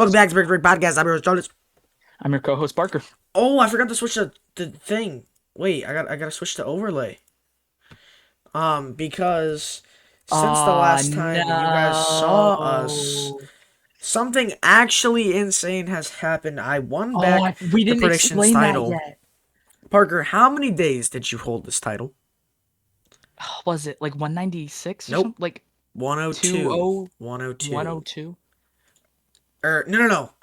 Welcome back to Break Break Podcast. I'm your host, Jonas. I'm your co-host Parker. Oh, I forgot to switch the thing. Wait, I gotta switch to overlay. Because since the last time you guys saw us, No. something actually insane has happened. I won back We the didn't predictions explain that title. yet. Parker, how many days did you hold this title? Was it like 196 or Nope. something? Like 102. 20 102. 102 No.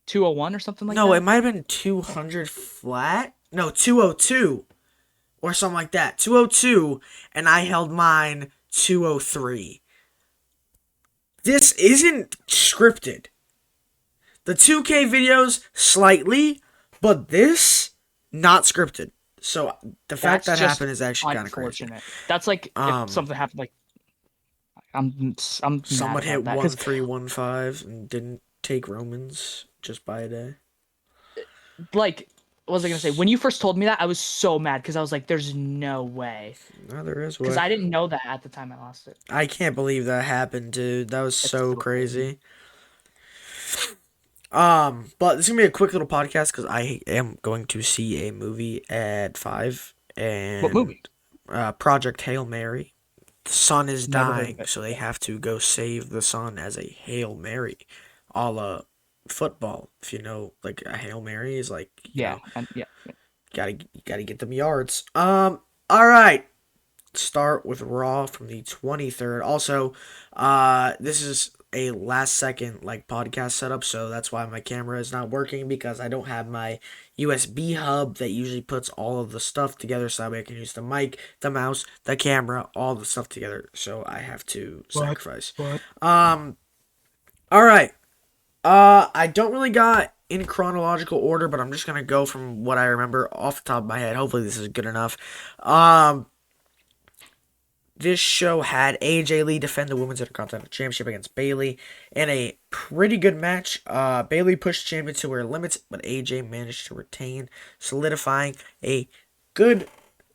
201 or something like No, it that? might have been 200 flat. No, 202. Or something like that. 202, and I held mine 203. This isn't scripted. The 2K videos, slightly, but this, not scripted. So the fact That's that just happened is actually kind of crazy. unfortunate. That's like if Um, something happened like I'm mad Someone hit about that cuz 1315 and didn't take Romans just by a day. like what was I going to say? When you first told me that, I was so mad cuz I was like there's no way. No, there is Cuz way. I didn't know that at the time I lost it. I can't believe that happened, dude. That was It's so so crazy. crazy. But this is gonna be a quick little podcast because I am going to see a movie at 5 What and movie? Project Hail Mary. The sun is Never heard of dying, it. so they have to go save the sun as a Hail Mary, a la football. If you know, like a Hail Mary is like Yeah, and yeah. gotta get them yards. All right. Start with Raw from the 23rd. Also, this is a last second like podcast setup, so that's why my camera is not working because I don't have my USB hub that usually puts all of the stuff together so that way I can use the mic, the mouse, the camera, all the stuff together. So I have to What? sacrifice. What? Um all right. I don't really got in chronological order, but I'm just gonna go from what I remember off the top of my head. Hopefully this is good enough. This show had AJ Lee defend the Women's Intercontinental Championship against Bayley in a pretty good match. Bayley pushed the champion to her limits, but AJ managed to retain, solidifying a good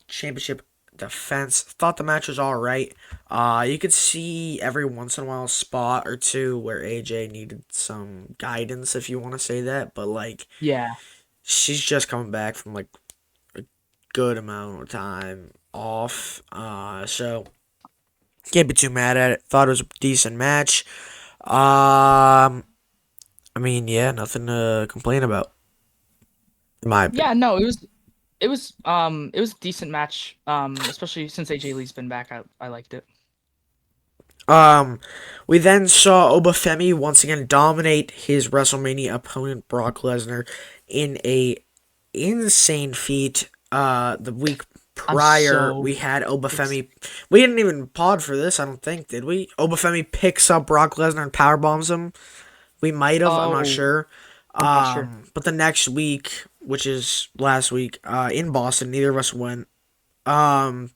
championship defense. Thought the match was alright. You could see every once in a while a spot or two where AJ needed some guidance, if you want to say that, but like Yeah. she's just coming back from like a good amount of time off. So can't be too mad at it. Thought it was a decent match. I mean, yeah, nothing to complain about, in my opinion. Yeah, no, it was a decent match. Especially since AJ Lee's been back, I liked it. Um, we then saw Obafemi once again dominate his WrestleMania opponent Brock Lesnar in a insane feat. The week I'm prior so we had ex Obafemi. We didn't even pod for this, I don't think, did we? Obafemi picks up Brock Lesnar and power bombs him. We might have. I'm not Oh, sure. I'm not sure. But the next week, which is last week, in Boston, neither of us went. Um,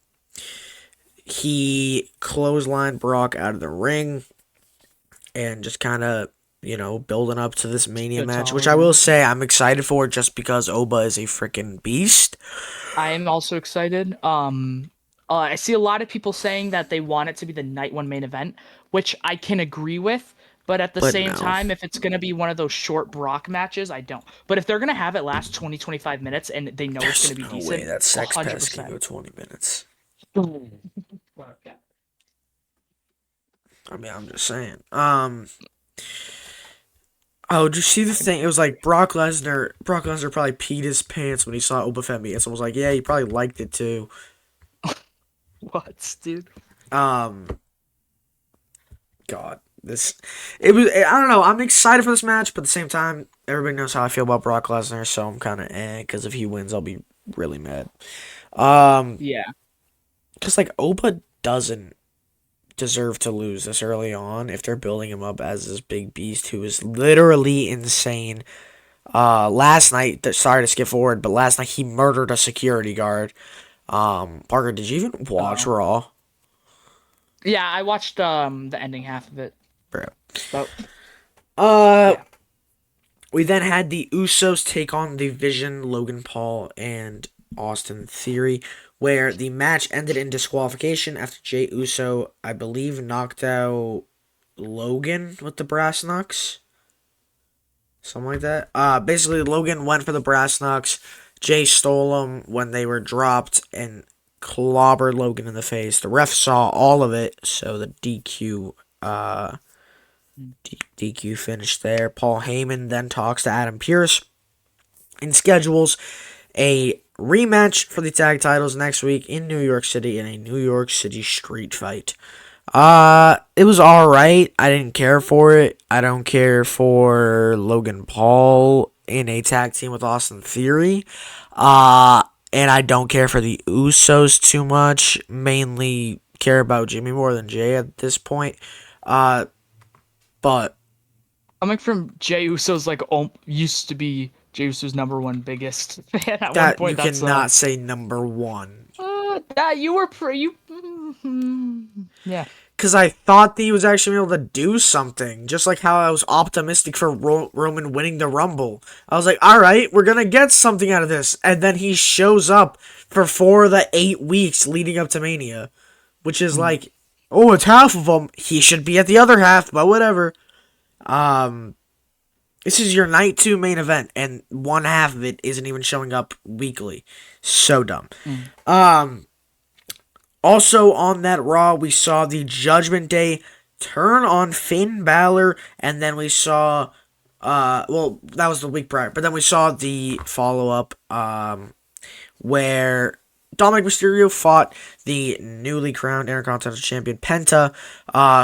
he clotheslined Brock out of the ring and just kind of, building up to this Mania Good match, which solid I will match. say I'm excited for just because Oba is a freaking beast. I am also excited. I see a lot of people saying that they want it to be the night one main event, which I can agree with. But at the But same no, time, if it's going to be one of those short Brock matches, I don't. But if they're going to have it last 20, 25 minutes and they know it's going there's to be no way decent, that Sex Pest can go 100%. 20 minutes. I mean, I'm just saying. Oh, did you see the thing? It was like Brock Lesnar. Brock Lesnar probably peed his pants when he saw Obafemi, and someone was like, "Yeah, he probably liked it too." What, dude? Um, God, this it was. I don't know. I'm excited for this match, but at the same time, everybody knows how I feel about Brock Lesnar, so I'm kind of because if he wins, I'll be really mad. Um, Yeah. because like Oba doesn't deserve to lose this early on if they're building him up as this big beast who is literally insane. Last night, sorry to skip forward, but last night he murdered a security guard. Parker, did you even watch Oh. Raw? Yeah, I watched the ending half of it. Bro. But Uh, yeah. we then had the Usos take on the Vision, Logan Paul, and Austin Theory, where the match ended in disqualification after Jay Uso, I believe, knocked out Logan with the brass knucks. something like that. Basically, Logan went for the brass knucks. Jay stole them when they were dropped and clobbered Logan in the face. The ref saw all of it, so the DQ finished there. Paul Heyman then talks to Adam Pearce and schedules a rematch for the tag titles next week in New York City in a New York City street fight. It was alright. I didn't care for it. I don't care for Logan Paul in a tag team with Austin Theory. And I don't care for the Usos too much. Mainly care about Jimmy more than Jay at this point. Uh, but Coming from Jey Uso's like used to be Jey Uso's number one biggest fan at one that you point. That's cannot say number one. that you were yeah. Because I thought that he was actually able to do something. Just like how I was optimistic for Roman winning the Rumble. I was like, alright, we're going to get something out of this. And then he shows up for 4 of the 8 weeks leading up to Mania. Which is like, oh, it's half of them. He should be at the other half, but whatever. This is your night 2 main event, and one half of it isn't even showing up weekly. So dumb. Also on that Raw, we saw the Judgment Day turn on Finn Balor, and then we saw, well, that was the week prior, but then we saw the follow-up, where Dominic Mysterio fought the newly crowned Intercontinental Champion Penta,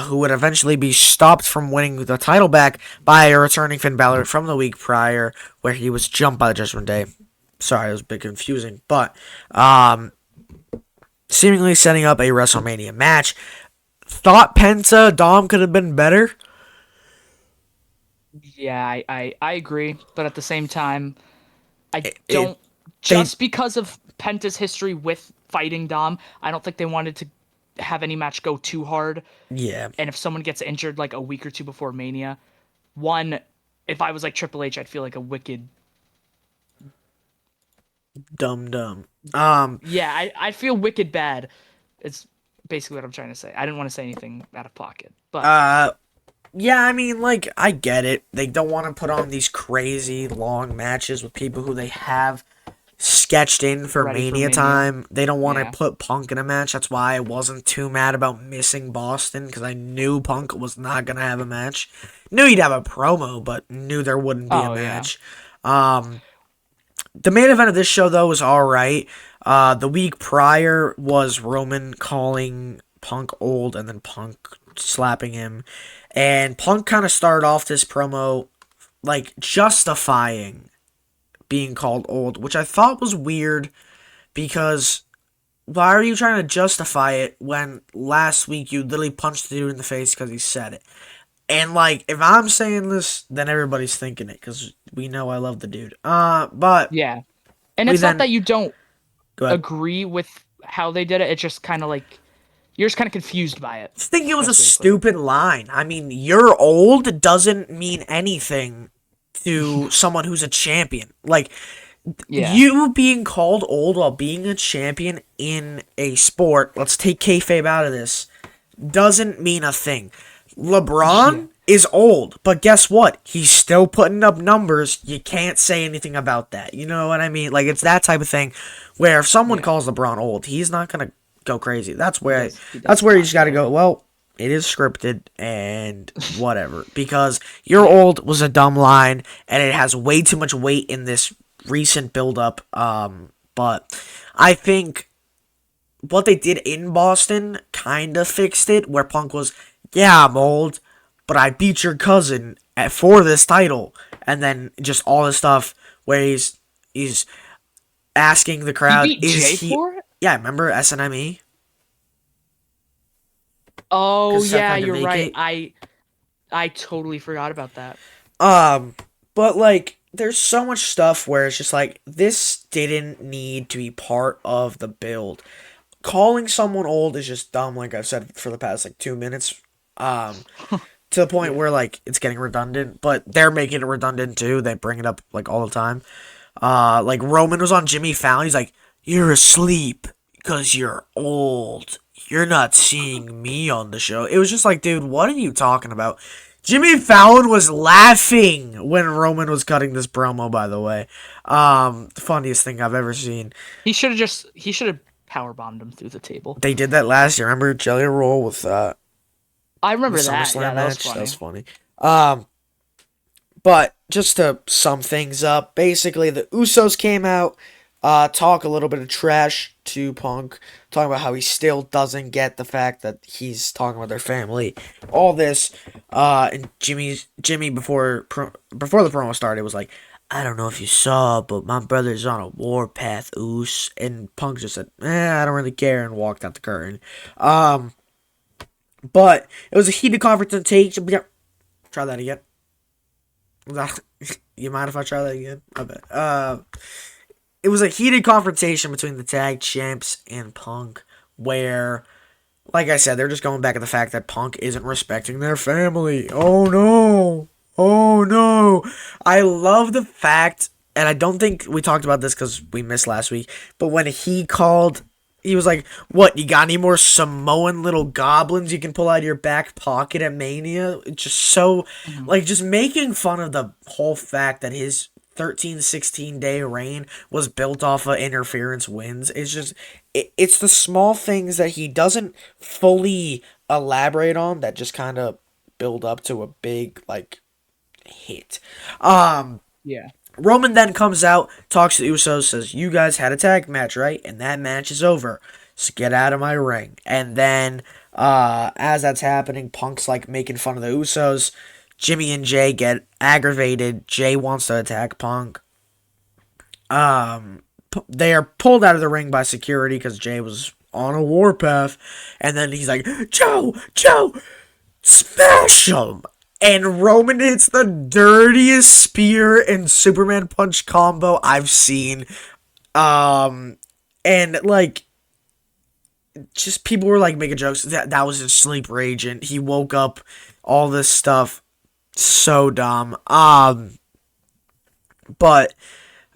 who would eventually be stopped from winning the title back by a returning Finn Balor from the week prior, where he was jumped by the Judgment Day. Sorry, it was a bit confusing, but, seemingly setting up a WrestleMania match. Thought Penta Dom could have been better. Yeah, I agree, but at the same time, I It, don't they just because of Penta's history with fighting Dom, I don't think they wanted to have any match go too hard. yeah, And if someone gets injured like a week or two before Mania, one, if I was like Triple H, I'd feel like a wicked. dumb. Yeah, I feel wicked bad. It's basically what I'm trying to say. I didn't want to say anything out of pocket, but uh, yeah, I mean, like, I get it. They don't want to put on these crazy long matches with people who they have sketched in for ready for Mania Mania. time. They don't want to Yeah. put Punk in a match. That's why I wasn't too mad about missing Boston, because I knew Punk was not going to have a match. Knew he'd have a promo, but knew there wouldn't be a Oh yeah. match. The main event of this show, though, was alright. The week prior was Roman calling Punk old and then Punk slapping him. And Punk kind of started off this promo, like, justifying being called old, which I thought was weird because why are you trying to justify it when last week you literally punched the dude in the face because he said it? And, like, if I'm saying this, then everybody's thinking it because we know I love the dude. But Yeah. And we it's not then that you don't go ahead. agree with how they did it. It's just kind of like you're just kind of confused by it. I think it was a Best way to put it. stupid line. I mean, you're old doesn't mean anything to someone who's a champion. Like, Yeah. you being called old while being a champion in a sport, let's take kayfabe out of this, doesn't mean a thing. Yeah. LeBron is old, but guess what? He's still putting up numbers. You can't say anything about that. You know what I mean? Like, it's that type of thing where if someone Yeah. calls LeBron old, he's not going to go crazy. That's He where does. He that's does where you not just got to care. go, well, it is scripted and whatever because you're old was a dumb line and it has way too much weight in this recent build up but I think what they did in Boston kind of fixed it where Punk was, yeah, I'm old, but I beat your cousin for this title, and then just all this stuff where he's asking the He crowd, beat Jay is he? for it? Yeah, remember SNME Oh because Seth yeah, had to you're right. vacate. I totally forgot about that. Um, but like, there's so much stuff where it's just like this didn't need to be part of the build. Calling someone old is just dumb, like I've said for the past like 2 minutes. Um, to the point Yeah. where like it's getting redundant, but they're making it redundant too. They bring it up like all the time. Like Roman was on Jimmy Fallon. He's like, "You're asleep because you're old. You're not seeing me on the show." It was just like, dude, what are you talking about? Jimmy Fallon was laughing when Roman was cutting this promo, by the way. The funniest thing I've ever seen. He should have power bombed him through the table. They did that last year. Remember Jelly Roll with I the remember that. SummerSlam Yeah, that was match? That was funny. funny. Um, but just to sum things up, basically the Usos came out, talk a little bit of trash to Punk, talking about how he still doesn't get the fact that he's talking about their family, all this, and Jimmy before the promo started was like, I don't know if you saw, but my brother's on a warpath, Us, and Punk just said, I don't really care, and walked out the curtain. Um, but it was a heated confrontation. Try that again. You mind if I try that again? I bet. It was a heated confrontation between the tag champs and Punk, where, like I said, they're just going back at the fact that Punk isn't respecting their family. Oh no! Oh no! I love the fact, and I don't think we talked about this because we missed last week, but when he was like, "What? You got any more Samoan little goblins you can pull out of your back pocket at Mania?" It's just so, Mhm. like, just making fun of the whole fact that his 13-16 day reign was built off of interference wins. It's just, it's the small things that he doesn't fully elaborate on that just kind of build up to a big, like, hit. Um, Yeah. Roman then comes out, talks to the Usos, says, "You guys had a tag match, right? And that match is over. So get out of my ring." And then, as that's happening, Punk's like making fun of the Usos. Jimmy and Jay get aggravated. Jay wants to attack Punk. They are pulled out of the ring by security because Jay was on a warpath. And then he's like, Joe, smash him! And Roman hits the dirtiest spear and Superman punch combo I've seen. Um, and like, just people were like making jokes that was his sleeper agent. He woke up, all this stuff, so dumb. But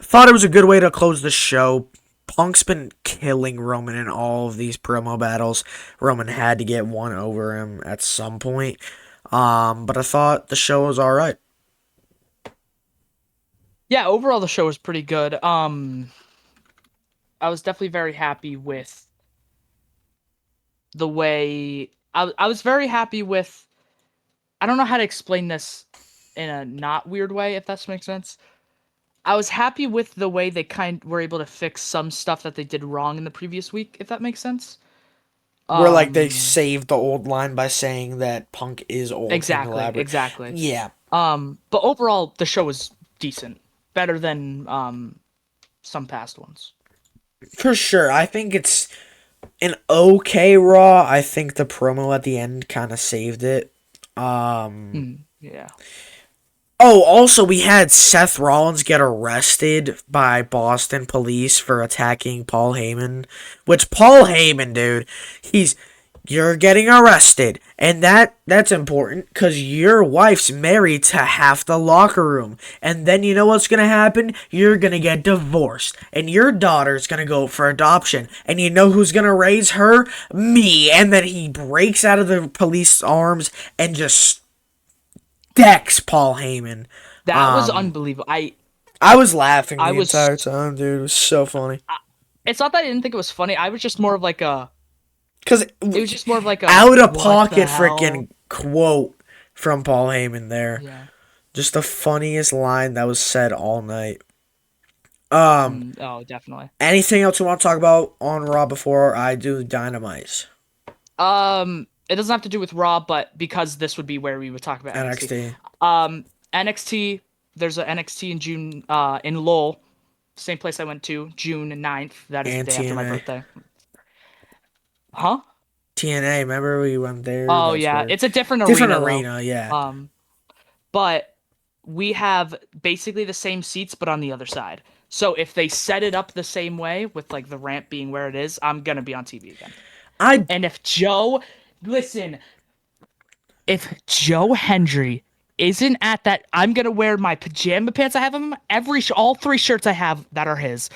thought it was a good way to close the show. Punk's been killing Roman in all of these promo battles. Roman had to get one over him at some point. But I thought the show was all right. Yeah, overall the show was pretty good. I was definitely very happy with the way I was very happy with I don't know how to explain this in a not weird way, if that makes sense. I was happy with the way they kind were able to fix some stuff that they did wrong in the previous week, if that makes sense. Where like they Um, saved the old line by saying that Punk is old and exactly, elaborate. exactly. Yeah, But overall the show was decent. Better than some past ones. for sure. I think it's an okay Raw. I think the promo at the end kind of saved it. Um, Yeah. Oh, also, we had Seth Rollins get arrested by Boston police for attacking Paul Heyman. Which Paul Heyman, dude, you're getting arrested, and that's important because your wife's married to half the locker room, and then you know what's gonna happen? You're gonna get divorced, and your daughter's gonna go for adoption, and you know who's gonna raise her? Me. And then he breaks out of the police arms and just decks Paul Heyman. That was Um, unbelievable. I was laughing I the entire was time, dude. It was so funny. it's not that I didn't think it was funny. I was just more of like a Cause it was just more of like a out of what the pocket hell? freaking quote from Paul Heyman there. Yeah. Just the funniest line that was said all night. Um, Oh, definitely. anything else you want to talk about on Raw before I do Dynamite? It doesn't have to do with Raw, but because this would be where we would talk about NXT. NXT. NXT. There's a NXT in June. In Lowell, same place I went to, June 9th. That is the And day after my TNA. birthday. Huh? TNA, remember we went there? Oh That's yeah, where. it's a different Different arena though. arena, yeah. Um, but we have basically the same seats, but on the other side. So if they set it up the same way with like the ramp being where it is, I'm gonna be on TV again. I And listen, if Joe Hendry isn't at that, I'm gonna wear my pajama pants. I have them all three shirts I have that are his,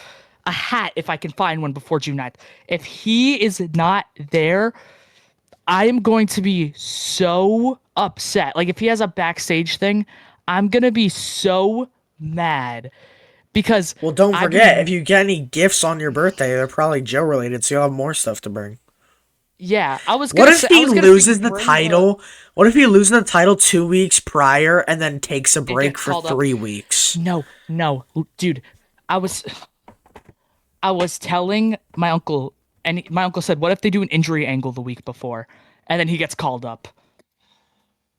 a hat if I can find one before June 9th. If he is not there, I am going to be so upset. Like if he has a backstage thing, I'm gonna be so mad because Well, don't I've forget, if been you get any gifts on your birthday, they're probably Joe related, so you'll have more stuff to bring. yeah, What if I he was gonna say loses the bring the title? What if he loses the title 2 weeks prior and then takes a and break gets for called up. 3 weeks? No, no, dude. I was I was telling my uncle, and my uncle said, "What if they do an injury angle the week before, and then he gets called up?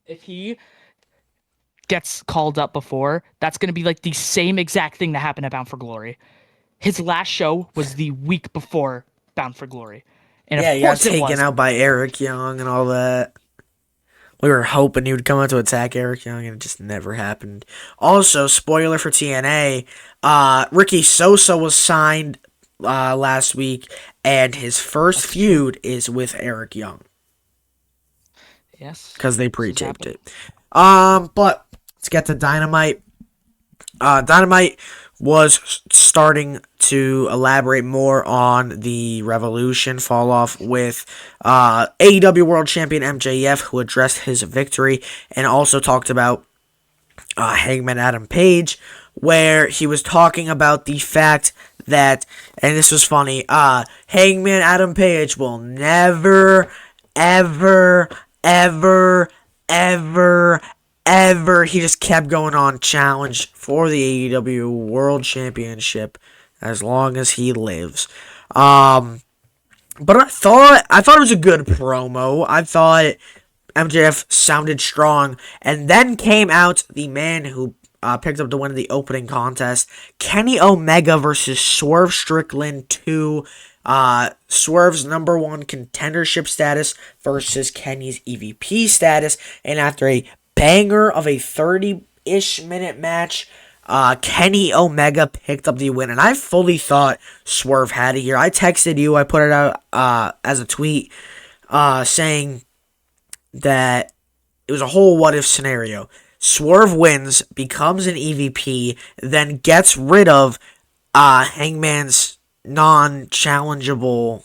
If he gets called up before, that's going to be like the same exact thing that happened at Bound for Glory. His last show was the week before Bound for Glory, and of Yeah, he got course it taken was. out by Eric Young and all that. We were hoping he would come out to attack Eric Young, and it just never happened. Also, spoiler for TNA, Ricky Sosa was signed last week, and his first That's true. feud is with Eric Young Yes, because they this has pre-taped happened. it. But let's get to Dynamite. Dynamite was starting to elaborate more on the Revolution fall off with AEW World Champion MJF, who addressed his victory and also talked about Hangman Adam Page, where he was talking about the fact that, and this was funny, Hangman Adam Page will never, ever, ever, ever, ever, he just kept going on, challenge for the AEW World Championship as long as he lives. But I thought it was a good promo. I thought MJF sounded strong, and then came out the man who picked up the win in the opening contest, Kenny Omega versus Swerve Strickland 2. Swerve's number one contendership status versus Kenny's EVP status, and after a banger of a 30-ish minute match, Kenny Omega picked up the win, and I fully thought Swerve had it here. I texted you, I put it out as a tweet, saying that it was a whole what if scenario. Swerve wins, becomes an EVP, then gets rid of Hangman's non-challengeable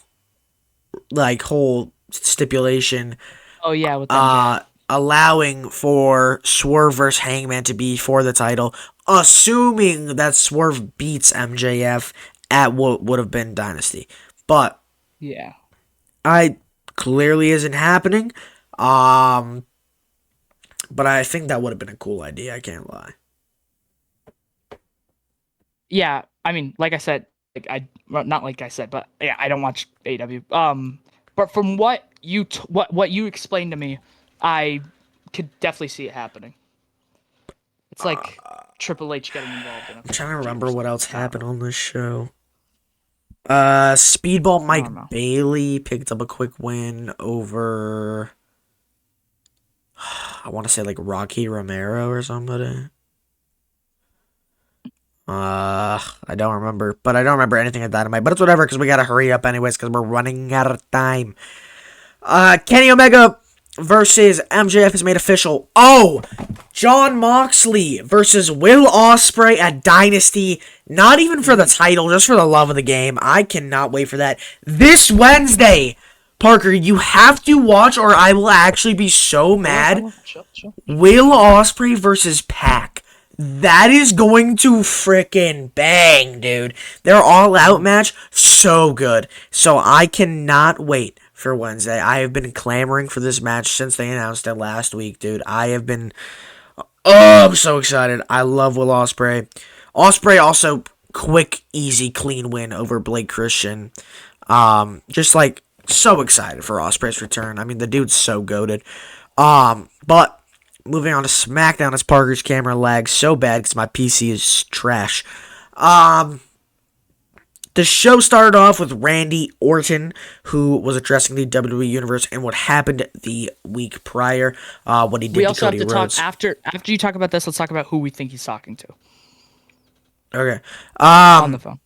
like whole stipulation, Oh yeah, with MJF. allowing for Swerve versus Hangman to be for the title, assuming that Swerve beats MJF at what would have been Dynasty. But Yeah. I clearly isn't happening. Um, but I think that would have been a cool idea. I can't lie. Yeah, I mean, like I said, like well, not like I said, but yeah, I don't watch AW. But from what you explained to me, I could definitely see it happening. It's like Triple H getting involved in a I'm trying to feud or remember what something. else I don't happened know. on this show. Speedball I Mike don't know. Bailey picked up a quick win over, I want to say like Rocky Romero or somebody. I don't remember, but I don't remember anything at Dynamite. But it's whatever, because we gotta hurry up anyways, because we're running out of time. Kenny Omega versus MJF is made official. Oh, John Moxley versus Will Ospreay at Dynasty. Not even for the title, just for the love of the game. I cannot wait for that. This Wednesday, Parker, you have to watch, or I will actually be so I mad. will. Chill, chill. Will Ospreay versus Pac. That is going to frickin' bang, dude. Their all-out match, so good. So I cannot wait for Wednesday. I have been clamoring for this match since they announced it last week, dude. I have been, oh, I'm so excited. I love Will Ospreay. Ospreay also quick, easy, clean win over Blake Christian. Just like so excited for Ospreay's return. I mean, the dude's so goated. But moving on to SmackDown, as Parker's camera lags so bad because my PC is trash. The show started off with Randy Orton, who was addressing the WWE Universe and what happened the week prior, what he We did to also have Cody to talk Rhodes. after you talk about this. Let's talk about who we think he's talking to Okay. on the phone.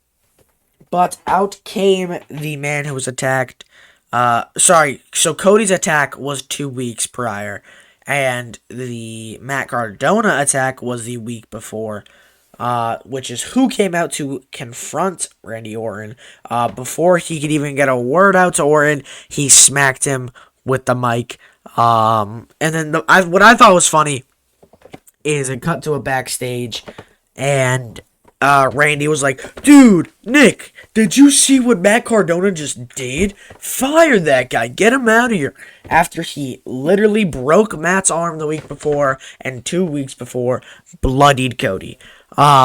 But out came the man who was attacked. So Cody's attack was 2 weeks prior, and the Matt Cardona attack was the week before, which is who came out to confront Randy Orton. Before he could even get a word out to Orton, he smacked him with the mic. And then what I thought was funny is it cut to a backstage, and Randy was like, "Dude, Nick, did you see what Matt Cardona just did? Fire that guy, get him out of here." After he literally broke Matt's arm the week before, and 2 weeks before, bloodied Cody.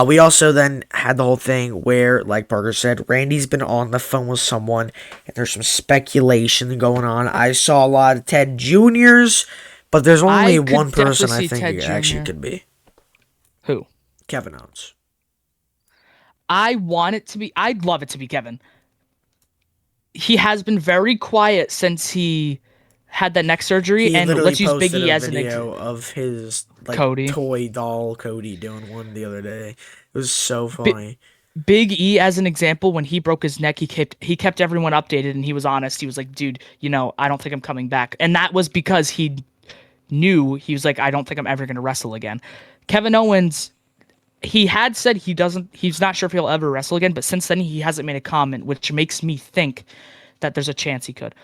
We also then had the whole thing where, like Parker said, Randy's been on the phone with someone, and there's some speculation going on. I saw a lot of Ted Juniors, but there's only I one could definitely person I see think Ted it actually Jr. could be. Who? Kevin Owens. I want it to be. I'd love it to be Kevin. He has been very quiet since he had that neck surgery, He and literally let's use posted Biggie a as an video of his like Cody. toy doll Cody doing one the other day. It was so Bi- funny. Big E as an example, when he broke his neck, he kept everyone updated, and he was honest. He was like, "Dude, I don't think I'm coming back," and that was because he knew. He was like, "I don't think I'm ever gonna wrestle again." Kevin Owens, he had said he's not sure if he'll ever wrestle again, but since then he hasn't made a comment, which makes me think that there's a chance he could.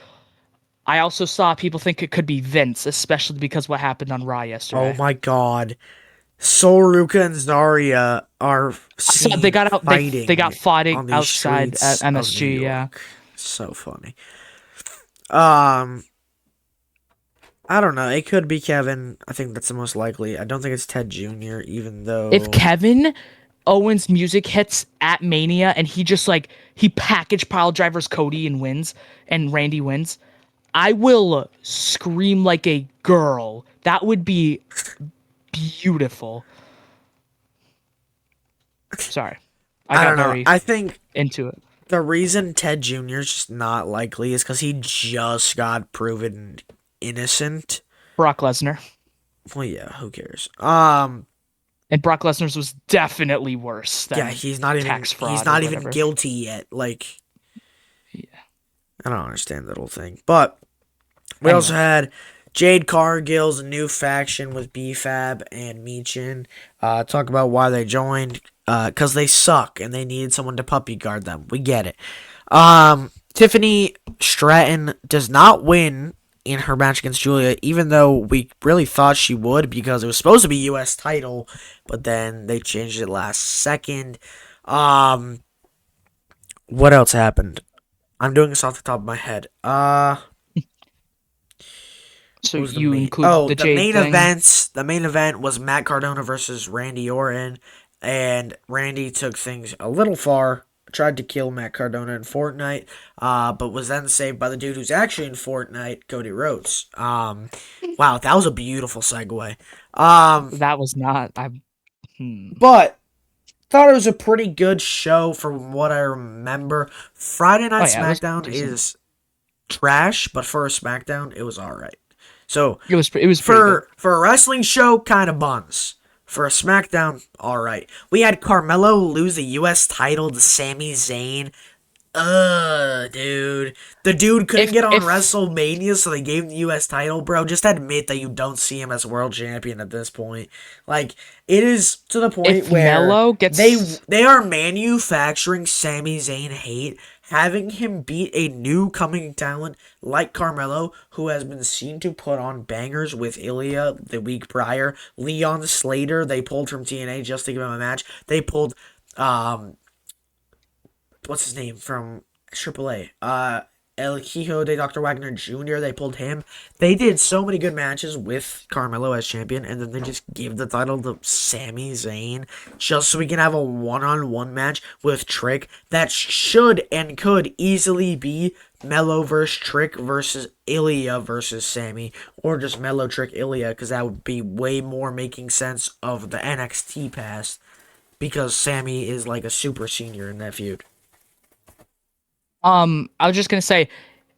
I also saw people think it could be Vince, especially because what happened on Raw Oh yesterday. my god. Soruka and Zarya are So they seen got out. They fighting got fighting on the outside at streets of New MSG. Yeah, York. So funny. Um, I don't know. It could be Kevin. I think that's the most likely. I don't think it's Ted Jr., even if though. Kevin Owens' music hits at Mania and he just like he package pile drivers Cody and wins and Randy wins, I will scream like a girl. That would be beautiful. Sorry, I I got don't know. very I think into it. the reason Ted Jr. is just not likely is because he just got proven innocent. Brock Lesnar. Well, yeah, who cares? And Brock Lesnar's was definitely worse Yeah, than tax he's fraud or not even whatever. guilty yet. Like, Yeah. I don't understand that whole thing. But we also Anyway, had Jade Cargill's new faction with BFAB and Meechin. Talk about why they joined. Because they suck and they needed someone to puppy guard them. We get it. Tiffany Stratton does not win in her match against Julia, even though we really thought she would because it was supposed to be U.S. title, but then they changed it last second. Um, what else happened? I'm doing this off the top of my head. so What was the you main? include Oh, the the Jade main thing. events. The main event was Matt Cardona versus Randy Orton, and Randy took things a little far. Tried to kill Matt Cardona in Fortnite, but was then saved by the dude who's actually in Fortnite, Cody Rhodes. Wow, that was a beautiful segue. That was not. I. Hmm. But thought it was a pretty good show from what I remember. Friday Oh Night yeah, it was SmackDown decent. is trash, but for a SmackDown, it was all right. So It was pretty good. for a wrestling show, kind of buns. For a SmackDown, all right. We had Carmelo lose the U.S. title to Sami Zayn. Dude. The dude couldn't If get on if WrestleMania, so they gave him the U.S. title, bro. Just admit that you don't see him as world champion at this point. Like, it is to the point if where Mello they gets they are manufacturing Sami Zayn hate, having him beat a new coming talent like Carmelo, who has been seen to put on bangers with Ilya the week prior. Leon Slater, they pulled from TNA just to give him a match. They pulled um what's his name from AAA? El Hijo de Dr. Wagner Jr. They pulled him. They did so many good matches with Carmelo as champion, and then they just give the title to Sami Zayn just so we can have a one-on-one match with Trick that should and could easily be Mello versus Trick versus Ilya versus Sammy, or just Mello Trick Ilya, because that would be way more making sense of the NXT past because Sammy is like a super senior in that feud. I was just gonna say,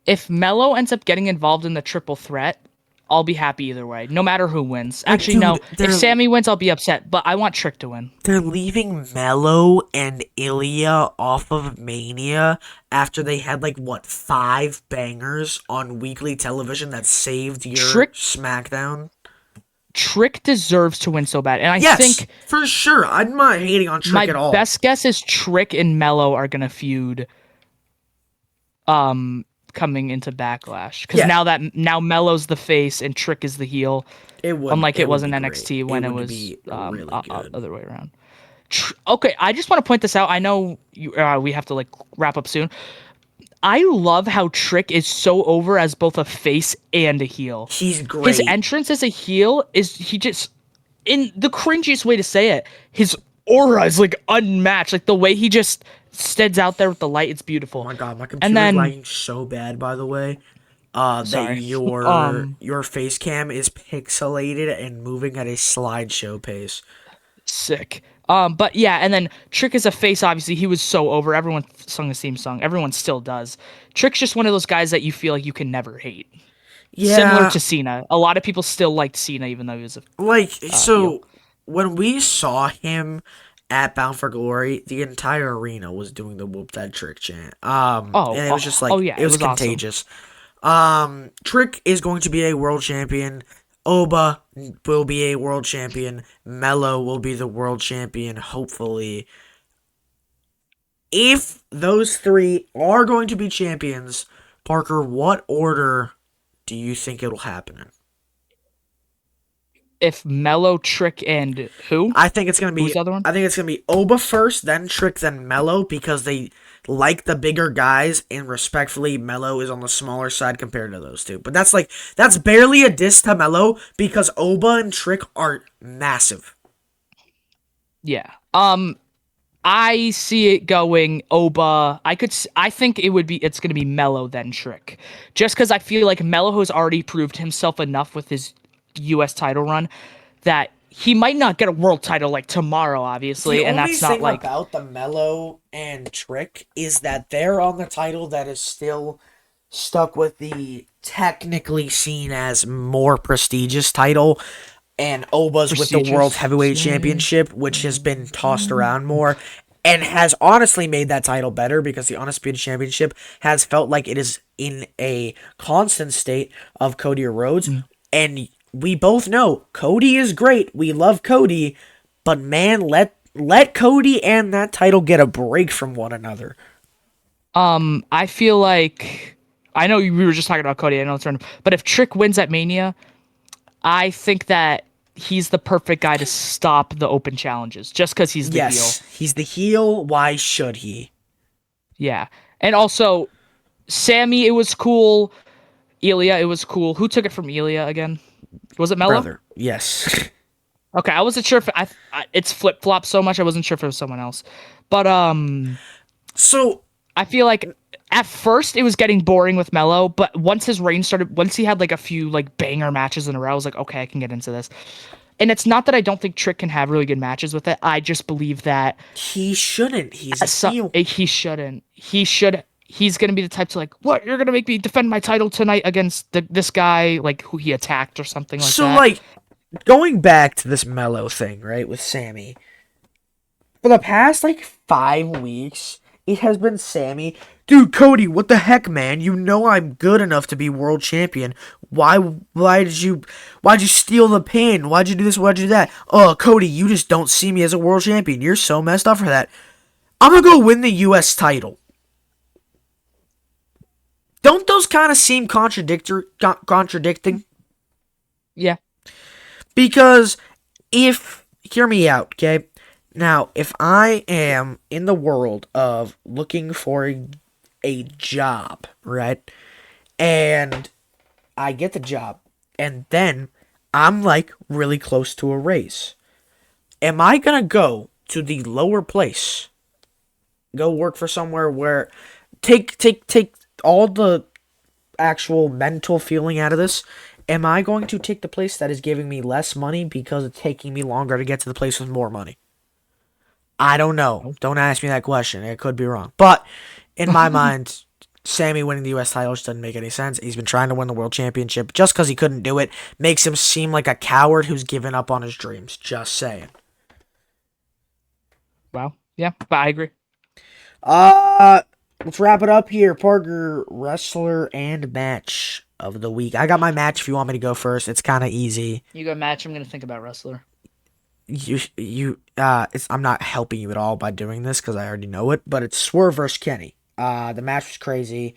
if Mello ends up getting involved in the triple threat, I'll be happy either way, no matter who wins. Like, Actually, no. dude, If Sammy wins, I'll be upset, but I want Trick to win. they're leaving Mello and Ilya off of Mania after they had like what 5 bangers on weekly television that saved your Trick SmackDown. Trick deserves to win so bad, and I Yes, think for sure. I'm not hating on Trick my at all. best guess is Trick and Mello are gonna feud. Um, coming into Backlash because Yeah, now Melo's the face and Trick is the heel, unlike it it would was be in great. NXT It when it would was be really good. other way around. Okay, I just want to point this out. I know we have to like wrap up soon. I love how Trick is so over as both a face and a heel. He's His great. entrance as a heel is he just in the cringiest way to say it. His aura is like unmatched. Like the way he just stands out there with the light, it's Oh beautiful. my god, my And computer's then lagging so bad, by the way. That sorry. your face cam is pixelated and moving at a slideshow pace. Sick. But yeah, and then Trick is a face, obviously, he was so over. Everyone sung his theme song. Everyone still does. Trick's just one of those guys that you feel like you can never hate. Similar Yeah, to Cena. A lot of people still liked Cena even though he was a like heel. so when we saw him at Bound for Glory, the entire arena was doing the whoop that trick chant. And it was just Oh like yeah, it it was was awesome. contagious. Trick is going to be a world champion. Oba will be a world champion. Mello will be the world champion, hopefully. If those three are going to be champions, Parker, what order do you think it'll happen in? If Mello, Trick, and who? I think it's gonna Who's be the other one? I think it's gonna be Oba first, then Trick, then Mello because they like the bigger guys, and respectfully, Mello is on the smaller side compared to those two. But that's barely a diss to Mello because Oba and Trick are massive. Yeah. I see it going Oba. I think it's going to be Mello then Trick. Just cuz I feel like Mello has already proved himself enough with his US title run that he might not get a world title like tomorrow The obviously, and only that's not thing like about the Mello and Trick is that they're on the title that is still stuck with the technically seen as more prestigious title, and Oba's with the World prestigious. Heavyweight Championship, which has been tossed around more, and has honestly made that title better because the Undisputed Championship has felt like it is in a constant state of Cody or Rhodes, and we both know Cody is great. We love Cody, but man, let Cody and that title get a break from one another. I feel like I know we were just talking about Cody. I know it's random, but if Trick wins at Mania, I think that he's the perfect guy to stop the open challenges just because he's the heel. Yes, he's the heel. Why should he? Yeah. And also, Sammy, it was cool. Ilya, it was cool. Who took it from Ilya again? Was it Mello? Brother, yes. Okay, I wasn't sure if it's flip flop so much. I wasn't sure if it was someone else. But So, I feel like at first it was getting boring with Mello, but once his reign started, once he had like a few like banger matches in a row, I was like, okay, I can get into this. And it's not that I don't think Trick can have really good matches with it. I just believe that he shouldn't. He's a heel. he shouldn't. He should. He's gonna be the type to like, what? You're gonna make me defend my title tonight against this guy, like who he attacked or something like So, that. like, going back to this Mellow thing, right, with Sammy, for the past, like, 5 weeks, it has been Sammy. Dude, Cody, what the heck, man? You know I'm good enough to be world champion. Why'd you steal the pin? Why'd you do this? Why'd you do that? Oh, Cody, you just don't see me as a world champion. You're so messed up for that. I'm gonna go win the U.S. title. Don't those kind of seem contradicting? Yeah. Because hear me out, okay? Now, if I am in the world of looking for a job, right? And I get the job, and then I'm like really close to a raise. Am I gonna go to the lower place? Go work for somewhere where take all the actual mental feeling out of this. Am I going to take the place that is giving me less money because it's taking me longer to get to the place with more money? I don't know. Don't ask me that question. It could be wrong. But in my mind, Sammy winning the U.S. title just doesn't make any sense. He's been trying to win the world championship. Just because he couldn't do it makes him seem like a coward who's given up on his dreams. Just saying. Wow. Yeah, but I agree. Uh, let's wrap it up here. Parker, wrestler and match of the week. I got my match if you want me to go first. It's kind of easy. You go match. I'm gonna think about wrestler. I'm not helping you at all by doing this because I already know it, but it's Swerve versus Kenny. The match was crazy.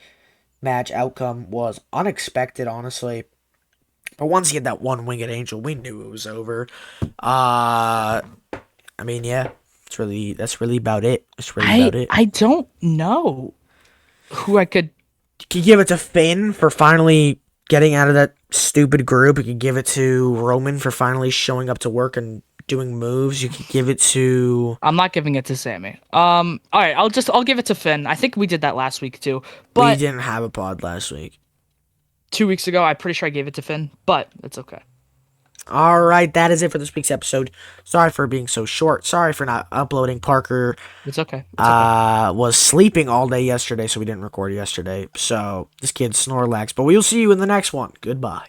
match outcome was unexpected, honestly. But once he had that one winged angel, we knew it was over. I mean, yeah, that's really about it. That's really I about it. I don't know who I could. You could give it to Finn for finally getting out of that stupid group. You could give it to Roman for finally showing up to work and doing moves. You could give it to. I'm not giving it to Sammy. All right, I'll give it to Finn. I think we did that last week too. We But didn't have a pod last week. 2 weeks ago, I'm pretty sure I gave it to Finn. But it's okay. All right, that is it for this week's episode. Sorry for being so short. Sorry for not uploading. Parker It's okay. It's okay. was sleeping all day yesterday, so we didn't record yesterday. So this kid Snorlax. But we will see you in the next one. Goodbye.